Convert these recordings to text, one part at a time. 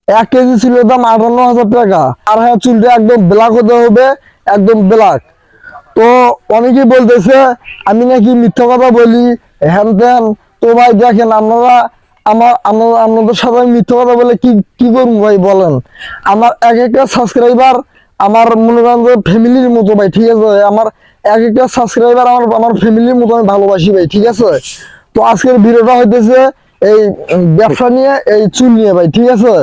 1 KG ছিল দাম 58,000 টাকা। আর হ্যাঁ, চুলটা একদম ব্ল্যাক হতে হবে, একদম ব্ল্যাক। তো অনেকেই বলতেছে আমি নাকি মিথ্যা কথা বলি, হ্যান ত্যান। তো ভাই দেখেন, আপনাদের সাথে আমি মিথ্যা কথা বলে কি কি করবো ভাই বলেন? আমার এক একটা সাবস্ক্রাইবার আমার মনে করেন যে ফ্যামিলির মতো ভাই, ঠিক আছে? আমার এক একটা সাবস্ক্রাইবার আমার আমার ফ্যামিলির মতো আমি ভালোবাসি ভাই, ঠিক আছে? তো আজকের ভিডিওটা হইতেছে এই ব্যবসা নিয়ে, এই চুল নিয়ে ভাই, ঠিক আছে?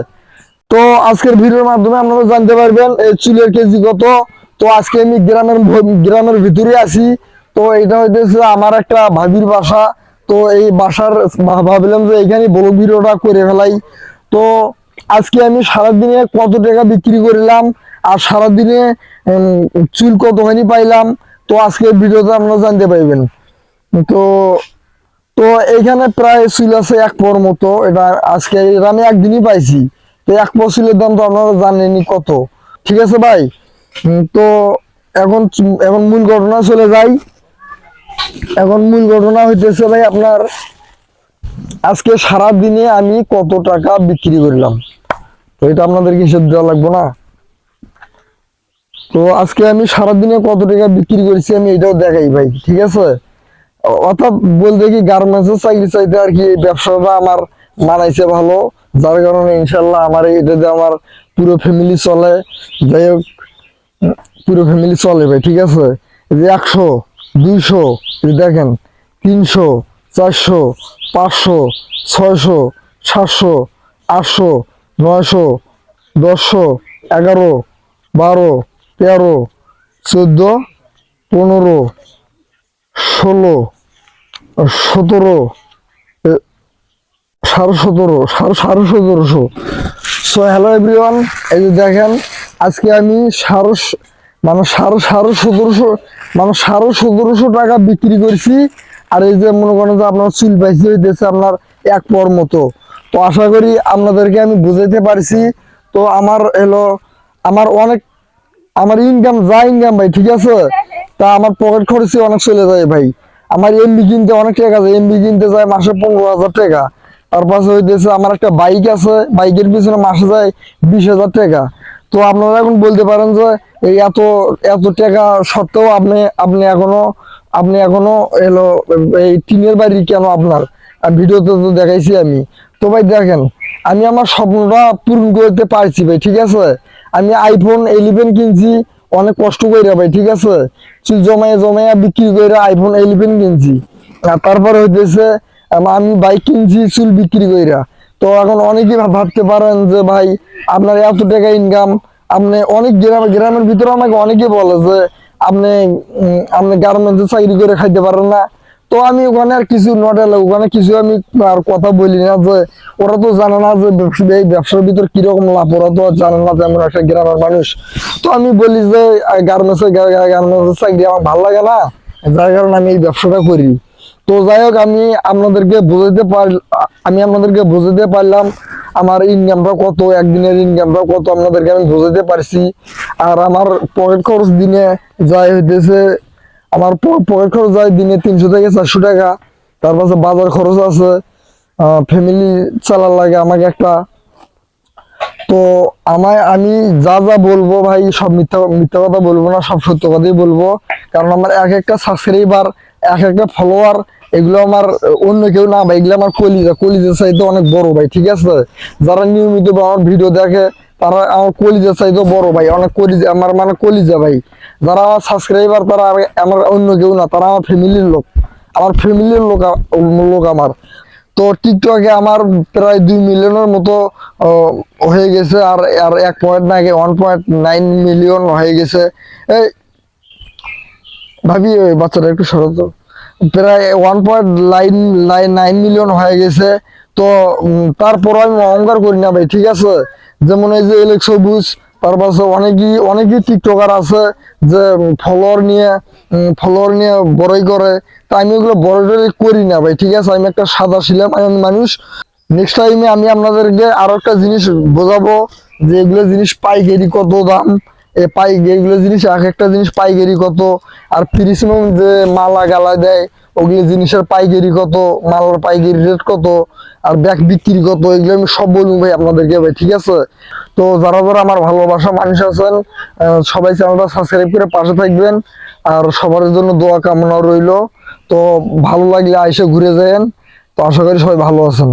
তো আজকের ভিডিওর মাধ্যমে আপনারা জানতে পারবেন এই চুলের কেজি কত। তো আজকে আমি গ্রামের ভিতরে আছি। তো এটা হইতেছে আমার একটা ভাবির বাসা। তো এই বাসার ভাবলাম যে এইখানে ব্লগ ভিডিওটা করে ফেলাই। তো আজকে আমি সারাদিনে কত টাকা বিক্রি করলাম, আর সারাদিনে চুল কতখানি পাইলাম, তো আজকের ভিডিওতে আপনারা জানতে পারবেন। তো তো এইখানে প্রায় চুল আছে 1 পোয়ার মতো। এটা আজকে এটা আমি একদিনই পাইছি। তো 1 পোয়া চুলের দাম তো আপনারা জানেনই কত, ঠিক আছে ভাই? তো এখন এখন মূল ঘটনা চলে যাই। এখন মূল ঘটনা হইতেছে ভাই আপনার, আজকে সারা দিনে আমি কত টাকা বিক্রি করলাম, তো এটা আপনাদেরকে হিসেব দেওয়া লাগবে না? তো আজকে আমি সারা দিনে কত টাকা বিক্রি করেছি আমি এটাও দেখাই ভাই, ঠিক আছে? অর্থাৎ বলতে কি, গার্মেন্টসের চাকরি চাইতে আর কি এই ব্যবসাটা আমার মানাইছে ভালো, যার কারণে ইনশাল্লাহ আমার এটাতে আমার পুরো ফ্যামিলি চলে। যাই হোক, পুরো ফ্যামিলি চলে ভাই, ঠিক আছে? এই যে 100, 200, দেখেন, 300, 400, 500, 600, 700, 800, 900, 1000, 11, 12, 13, 14, 15, 16, 17, 17,500, 17,500। সো হ্যালো এভরিওয়ান, এই যে দেখেন, আজকে আমি 17,500 টাকা বিক্রি করছি। আর এই যে মনে করেন যে আপনার চুল পাইছি হইতেছে আপনার 1 পোয়ার মতো। তো আশা করি আপনাদেরকে আমি বুঝাইতে পারছি। তো আমার এলো, আমার অনেক, আমার ইনকাম যা ইনকাম ভাই, ঠিক আছে? তা আমার পকেট খরচে অনেক চলে যায় ভাই। আমার এমবি কিনতে অনেক টাকা যায়, এমবি কিনতে যায় মাসে 15,000 টাকা। তার পাশে হইতেছে আমার একটা বাইক আছে, বাইকের পিছনে মাসে যায় 20,000 টাকা। তো আপনারা এখন বলতে পারেন যে এই এত এত টাকা সত্ত্বেও আপনি এখনো এলো এই টিনের বাড়ি কেন আপনার? আর ভিডিওতে তো দেখাইছি আমি। তো ভাই দেখেন, আমি আমার স্বপ্নটা পূরণ করতে পারছি ভাই, ঠিক আছে? আমি আইফোন 11 কিনছি অনেক কষ্ট করে ভাই, ঠিক আছে? চুল জমাইয়া জমাইয়া বিক্রি করে আইফোন 11 কিনছি। আর তারপরে হইতেছে আমি বাইক কিনছি চুল বিক্রি কইরা। তো এখন অনেকেই ভাবতে পারেন যে ভাই আপনার এত টাকা ইনকাম, আপনি অনেক গ্রামের ভিতরে আমাকে অনেকে বলে যে আপনি আপনি গার্মেন্টসে চাকরি করে খাইতে পারেন না। তো আমি ওখানে আর কিছু নডেলে ওখানে কিছু আমি আর কথা বলি না, যে ওরা তো জানে না যে এই ব্যবসার ভিতর কিরকম লাভ, ওরা তো আর জানে না তেমন একটা গ্রামের মানুষ। তো আমি বলি যে গার্মেন্টসের চাকরি আমার ভালো লাগে না, যার কারণে আমি এই ব্যবসাটা করি। তো যাই হোক, আমি আপনাদেরকে বোঝাতে পারলাম আমার ইনকামটা কত, একদিনের ইনকামটা কত আপনাদেরকে আমি বোঝাতে পারছি। আর আমার পকেট খরচ দিনে যাই হইতেছে, আমার পকেট খরচ যায় দিনে 300 থেকে 400 টাকা। তারপর বাজার খরচ আছে, ফ্যামিলি চালার লাগে আমাকে একটা। তো আমি যা যা বলবো ভাই সব মিথ্যা মিথ্যা কথা বলবো না, সব সত্য কথাই বলবো। কারণ আমার এক একটা সাবস্ক্রাইবার, এক একটা ফলোয়ার, এগুলো আমার অন্য কেউ না ভাই, এগুলো আমার কলিজার চাইতে অনেক বড় ভাই, ঠিক আছে? যারা নিয়মিত আমার ভিডিও দেখে তারা আমার কলিজার চাইতে বড় ভাই, অনেক কলিজা, আমার মানে কলিজা ভাই। যারা আমার সাবস্ক্রাইবার তারা আমার অন্য কেউ না, তারা আমার ফ্যামিলির লোক, আমার ফ্যামিলির লোক আমার। তো টিকটকে আমার প্রায় 2 মিলিয়নের মতো হয়ে গেছে। আর আর 1.9 মিলিয়ন হয়ে গেছে। এই ভাবি, ওই বাচ্চাটা একটু সরত, প্রায় 1.9 মিলিয়ন হয়ে গেছে। তো তারপর আমি অহংকার করি না ভাই, ঠিক আছে? যেমন এই যে এলেক্স সবুজ, তার পাশে অনেকই টিকটকার আছে যে ফলোয়ার নিয়ে বড়াই করে। তা আমি ওগুলো বড়াই করি না ভাই, ঠিক আছে? আমি একটা সাদা সিলাই মানুষ। নেক্সট টাইমে আমি আপনাদেরকে আরো একটা জিনিস বোঝাবো যে এগুলো জিনিস পাইকারি কত দাম, এগুলো জিনিস এক একটা জিনিস পাইকারি কত। আর প্রিসমম যে মালা গালা দেয় ওগুলো জিনিসের পাইকারি কত, মালের পাইকারি রেট কত, আর ব্যাগ বিক্রি কত, এগুলো আমি সব বলবো ভাই আপনাদেরকে ভাই, ঠিক আছে? তো যারা যারা আমার ভালোবাসা মানুষ আছেন, সবাই চ্যানেলটা সাবস্ক্রাইব করে পাশে থাকবেন, আর সবার জন্য দোয়া কামনা রইলো। তো ভালো লাগলে আইসে ঘুরে যায়েন। তো আশা করি সবাই ভালো আছেন।